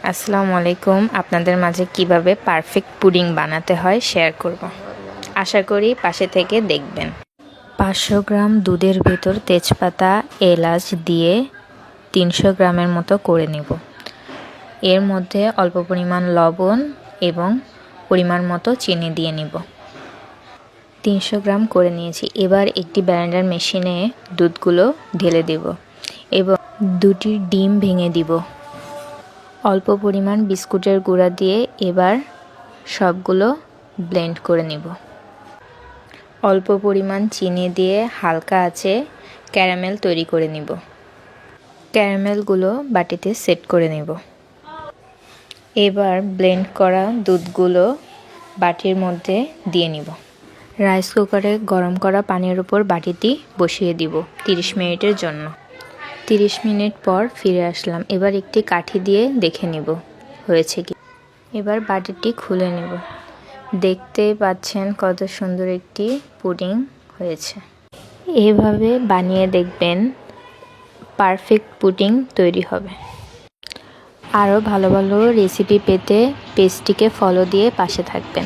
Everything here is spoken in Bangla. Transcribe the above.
আসসালামু আলাইকুম। আপনাদের মাঝে কিভাবে পারফেক্ট পুডিং বানাতে হয় শেয়ার করব। আশা করি পাশে থেকে দেখবেন। 500 গ্রাম দুধের ভেতর তেজপাতা এলাচ দিয়ে 300 গ্রামের মতো করে নেব। এর মধ্যে অল্প পরিমাণ লবণ এবং পরিমাণ মতো চিনি দিয়ে নিব। 300 গ্রাম করে নিয়েছি। এবার একটি ব্লেন্ডার মেশিনে দুধগুলো ঢেলে দেব এবং 2টি ডিম ভেঙে দিব। অল্প পরিমাণ বিস্কুটের গুঁড়া দিয়ে এবার সবগুলো ব্লেন্ড করে নিব। অল্প পরিমাণ চিনি দিয়ে হালকা আঁচে ক্যারামেল তৈরি করে নিব। ক্যারামেলগুলো বাটিতে সেট করে নিব। এবার ব্লেন্ড করা দুধগুলো বাটির মধ্যে দিয়ে নিব। রাইস কুকারে গরম করা পানির উপর বাটিটি বসিয়ে দিব 30 মিনিটের জন্য। 30 মিনিট পর ফিরে আসলাম। এবার একটি কাঠি দিয়ে দেখে নিব হয়েছে কি। এবার বাটিটি খুলে নেব। দেখতেই পাচ্ছেন কত সুন্দর একটি পুডিং হয়েছে। এভাবে বানিয়ে দেখবেন, পারফেক্ট পুডিং তৈরি হবে। আরও ভালো ভালো রেসিপি পেতে পেজটিকে ফলো দিয়ে পাশে থাকবেন।